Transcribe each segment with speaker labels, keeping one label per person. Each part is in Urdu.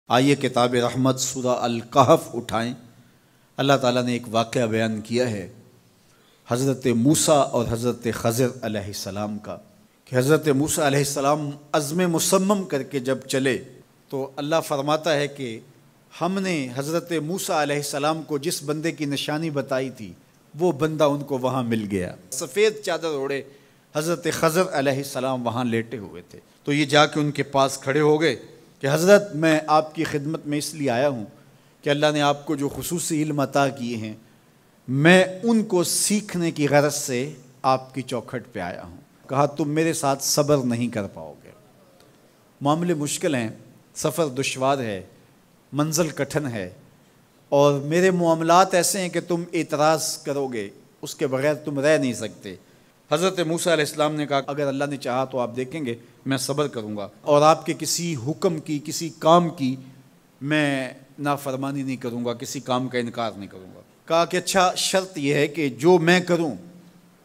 Speaker 1: آئیے کتاب رحمت سورہ الکہف اٹھائیں۔ اللہ تعالیٰ نے ایک واقعہ بیان کیا ہے حضرت موسیٰ اور حضرت خضر علیہ السلام کا، کہ حضرت موسیٰ علیہ السلام عزم مصمم کر کے جب چلے تو اللہ فرماتا ہے کہ ہم نے حضرت موسیٰ علیہ السلام کو جس بندے کی نشانی بتائی تھی وہ بندہ ان کو وہاں مل گیا۔ سفید چادر اوڑھے حضرت خضر علیہ السلام وہاں لیٹے ہوئے تھے، تو یہ جا کے ان کے پاس کھڑے ہو گئے کہ حضرت میں آپ کی خدمت میں اس لیے آیا ہوں کہ اللہ نے آپ کو جو خصوصی علم عطا کیے ہیں میں ان کو سیکھنے کی غرض سے آپ کی چوکھٹ پہ آیا ہوں۔ کہا تم میرے ساتھ صبر نہیں کر پاؤ گے، معاملے مشکل ہیں، سفر دشوار ہے، منزل کٹھن ہے، اور میرے معاملات ایسے ہیں کہ تم اعتراض کرو گے اس کے بغیر تم رہ نہیں سکتے۔ حضرت موسیٰ علیہ السلام نے کہا اگر اللہ نے چاہا تو آپ دیکھیں گے میں صبر کروں گا اور آپ کے کسی حکم کی کسی کام کی میں نافرمانی نہیں کروں گا، کسی کام کا انکار نہیں کروں گا۔ کہا کہ اچھا شرط یہ ہے کہ جو میں کروں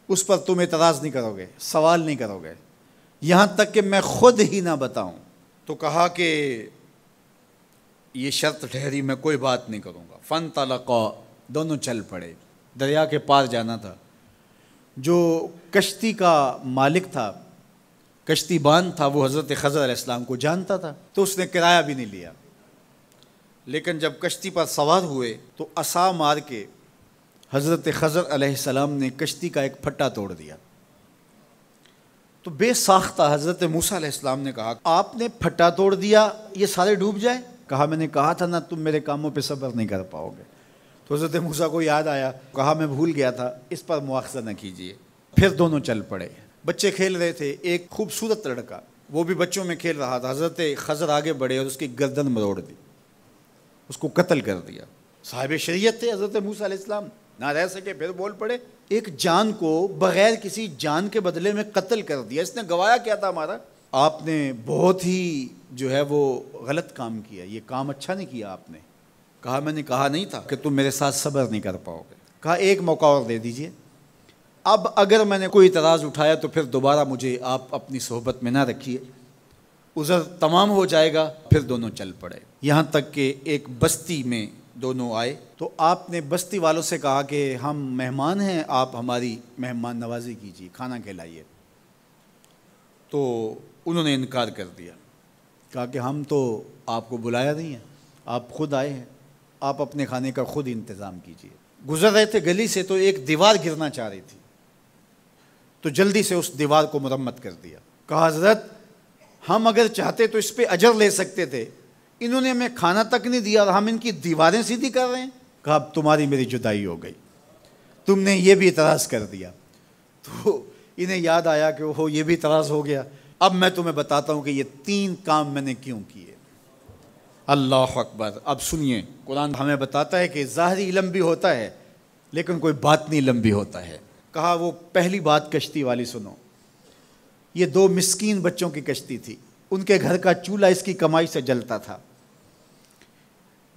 Speaker 1: اس پر تم اعتراض نہیں کرو گے، سوال نہیں کرو گے، یہاں تک کہ میں خود ہی نہ بتاؤں۔ تو کہا کہ یہ شرط ٹھہری، میں کوئی بات نہیں کروں گا۔ فانطلقا، دونوں چل پڑے، دریا کے پار جانا تھا۔ جو کشتی کا مالک تھا، کشتی بان تھا، وہ حضرت خضر علیہ السلام کو جانتا تھا تو اس نے کرایہ بھی نہیں لیا، لیکن جب کشتی پر سوار ہوئے تو عصا مار کے حضرت خضر علیہ السلام نے کشتی کا ایک پھٹا توڑ دیا۔ تو بے ساختہ حضرت موسیٰ علیہ السلام نے کہا آپ نے پھٹا توڑ دیا، یہ سارے ڈوب جائیں؟ کہا میں نے کہا تھا نا تم میرے کاموں پہ صبر نہیں کر پاؤ گے۔ تو حضرت موسیٰ کو یاد آیا، کہا میں بھول گیا تھا، اس پر مواخذہ نہ کیجیے۔ پھر دونوں چل پڑے، بچے کھیل رہے تھے، ایک خوبصورت لڑکا وہ بھی بچوں میں کھیل رہا تھا۔ حضرت خضر آگے بڑھے اور اس کی گردن مروڑ دی، اس کو قتل کر دیا۔ صاحب شریعت تھے حضرت موسیٰ علیہ السلام، نہ رہ سکے، پھر بول پڑے ایک جان کو بغیر کسی جان کے بدلے میں قتل کر دیا، اس نے گوایا کیا تھا ہمارا؟ آپ نے بہت ہی جو ہے وہ غلط کام کیا، یہ کام اچھا نہیں کیا آپ نے۔ کہا میں نے کہا نہیں تھا کہ تم میرے ساتھ صبر نہیں کر پاؤ گے۔ کہا ایک موقع اور دے دیجئے، اب اگر میں نے کوئی اعتراض اٹھایا تو پھر دوبارہ مجھے آپ اپنی صحبت میں نہ رکھیے، عذر تمام ہو جائے گا۔ پھر دونوں چل پڑے، یہاں تک کہ ایک بستی میں دونوں آئے تو آپ نے بستی والوں سے کہا کہ ہم مہمان ہیں، آپ ہماری مہمان نوازی کیجیے، کھانا کھلائیے۔ تو انہوں نے انکار کر دیا، کہا کہ ہم تو آپ کو بلایا نہیں ہے، آپ خود آئے ہیں، آپ اپنے کھانے کا خود انتظام کیجیے۔ گزر رہے تھے گلی سے تو ایک دیوار گرنا چاہ رہی تھی، تو جلدی سے اس دیوار کو مرمت کر دیا۔ کہا حضرت ہم اگر چاہتے تو اس پہ اجر لے سکتے تھے، انہوں نے ہمیں کھانا تک نہیں دیا اور ہم ان کی دیواریں سیدھی کر رہے ہیں۔ کہا اب تمہاری میری جدائی ہو گئی، تم نے یہ بھی اعتراض کر دیا۔ تو انہیں یاد آیا کہ وہ یہ بھی اعتراض ہو گیا، اب میں تمہیں بتاتا ہوں کہ یہ 3 کام میں نے کیوں کیے۔ اللہ اکبر۔ اب سنیے، قرآن ہمیں بتاتا ہے کہ ظاہری علم بھی ہوتا ہے لیکن کوئی باطنی علم بھی ہوتا ہے۔ کہا وہ پہلی بات کشتی والی سنو، یہ 2 مسکین بچوں کی کشتی تھی، ان کے گھر کا چولہا اس کی کمائی سے جلتا تھا۔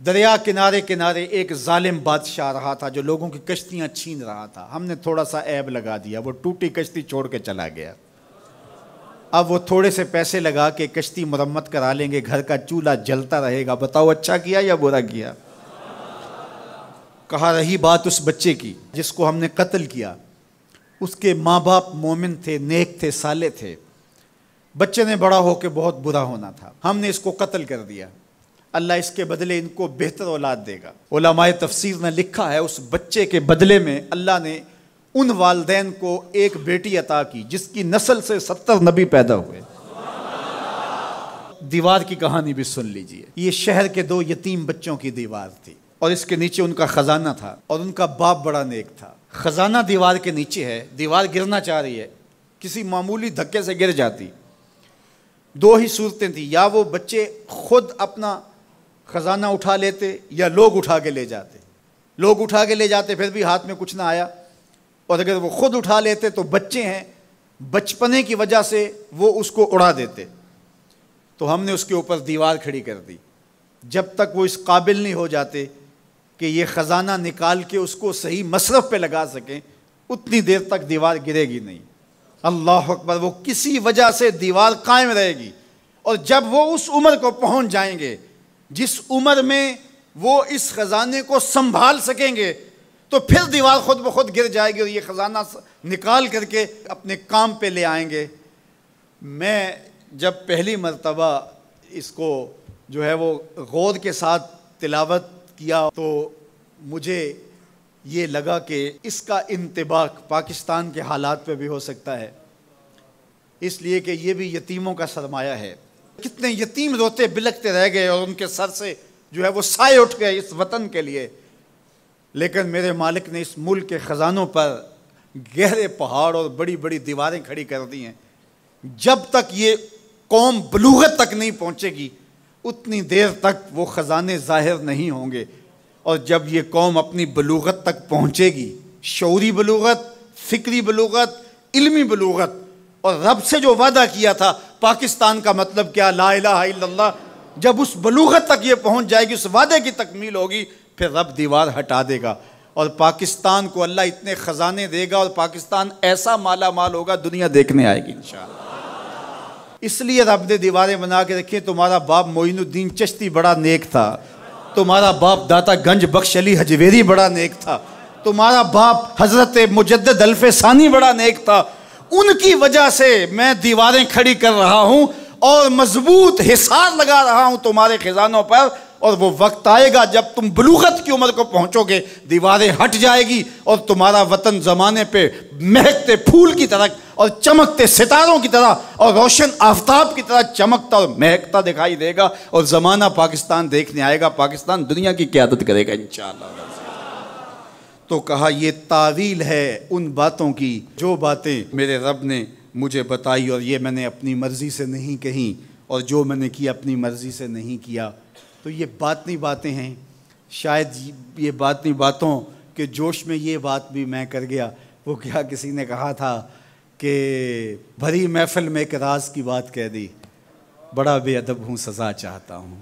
Speaker 1: دریا کنارے کنارے ایک ظالم بادشاہ رہا تھا جو لوگوں کی کشتیاں چھین رہا تھا، ہم نے تھوڑا سا عیب لگا دیا، وہ ٹوٹی کشتی چھوڑ کے چلا گیا۔ اب وہ تھوڑے سے پیسے لگا کے کشتی مرمت کرا لیں گے، گھر کا چولہا جلتا رہے گا، بتاؤ اچھا کیا یا برا کیا؟ کہا رہی بات اس بچے کی جس کو ہم نے قتل کیا، اس کے ماں باپ مومن تھے، نیک تھے، صالح تھے، بچے نے بڑا ہو کے بہت برا ہونا تھا، ہم نے اس کو قتل کر دیا، اللہ اس کے بدلے ان کو بہتر اولاد دے گا۔ علماء تفسیر نے لکھا ہے اس بچے کے بدلے میں اللہ نے ان والدین کو ایک بیٹی عطا کی جس کی نسل سے 70 نبی پیدا ہوئے۔ دیوار کی کہانی بھی سن لیجئے، یہ شہر کے 2 یتیم بچوں کی دیوار تھی اور اس کے نیچے ان کا خزانہ تھا اور ان کا باپ بڑا نیک تھا۔ خزانہ دیوار کے نیچے ہے، دیوار گرنا چاہ رہی ہے، کسی معمولی دھکے سے گر جاتی۔ 2 ہی صورتیں تھیں، یا وہ بچے خود اپنا خزانہ اٹھا لیتے یا لوگ اٹھا کے لے جاتے۔ لوگ اٹھا کے لے جاتے پھر بھی ہاتھ میں کچھ نہ آیا، اور اگر وہ خود اٹھا لیتے تو بچے ہیں، بچپنے کی وجہ سے وہ اس کو اڑا دیتے۔ تو ہم نے اس کے اوپر دیوار کھڑی کر دی، جب تک وہ اس قابل نہیں ہو جاتے کہ یہ خزانہ نکال کے اس کو صحیح مصرف پہ لگا سکیں، اتنی دیر تک دیوار گرے گی نہیں۔ اللہ اکبر۔ وہ کسی وجہ سے دیوار قائم رہے گی، اور جب وہ اس عمر کو پہنچ جائیں گے جس عمر میں وہ اس خزانے کو سنبھال سکیں گے تو پھر دیوار خود بخود گر جائے گی اور یہ خزانہ نکال کر کے اپنے کام پہ لے آئیں گے۔ میں جب پہلی مرتبہ اس کو جو ہے وہ غور کے ساتھ تلاوت کیا تو مجھے یہ لگا کہ اس کا انطباق پاکستان کے حالات پہ بھی ہو سکتا ہے، اس لیے کہ یہ بھی یتیموں کا سرمایہ ہے۔ کتنے یتیم روتے بلکتے رہ گئے اور ان کے سر سے جو ہے وہ سائے اٹھ گئے اس وطن کے لیے، لیکن میرے مالک نے اس ملک کے خزانوں پر گہرے پہاڑ اور بڑی بڑی دیواریں کھڑی کر دی ہیں۔ جب تک یہ قوم بلوغت تک نہیں پہنچے گی اتنی دیر تک وہ خزانے ظاہر نہیں ہوں گے، اور جب یہ قوم اپنی بلوغت تک پہنچے گی، شعوری بلوغت، فکری بلوغت، علمی بلوغت، اور رب سے جو وعدہ کیا تھا پاکستان کا مطلب کیا، لا الہ الا اللہ، جب اس بلوغت تک یہ پہنچ جائے گی، اس وعدے کی تکمیل ہوگی، پھر رب دیوار ہٹا دے گا اور پاکستان کو اللہ اتنے خزانے دے گا اور پاکستان ایسا مالا مال ہوگا دنیا دیکھنے آئے گی انشاءاللہ۔ اس لیے رب نے دیواریں بنا کے رکھی۔ تمہارا باپ معین الدین چشتی بڑا نیک تھا، تمہارا باپ داتا گنج بخش علی حجویری بڑا نیک تھا، تمہارا باپ حضرت مجدد الف ثانی بڑا نیک تھا، ان کی وجہ سے میں دیواریں کھڑی کر رہا ہوں اور مضبوط حصار لگا رہا ہوں تمہارے خزانوں پر، اور وہ وقت آئے گا جب تم بلوغت کی عمر کو پہنچو گے دیواریں ہٹ جائے گی اور تمہارا وطن زمانے پہ مہکتے پھول کی طرح اور چمکتے ستاروں کی طرح اور روشن آفتاب کی طرح چمکتا اور مہکتا دکھائی دے گا، اور زمانہ پاکستان دیکھنے آئے گا، پاکستان دنیا کی قیادت کرے گا انشاءاللہ۔ تو کہا یہ تعویل ہے ان باتوں کی جو باتیں میرے رب نے مجھے بتائی اور یہ میں نے اپنی مرضی سے نہیں کہیں، اور جو میں نے کیا اپنی مرضی سے نہیں کیا۔ تو یہ باطنی باتیں ہیں، شاید یہ باطنی باتوں کے جوش میں یہ بات بھی میں کر گیا۔ وہ کیا کسی نے کہا تھا کہ بھری محفل میں ایک راز کی بات کہہ دی، بڑا بے ادب ہوں سزا چاہتا ہوں۔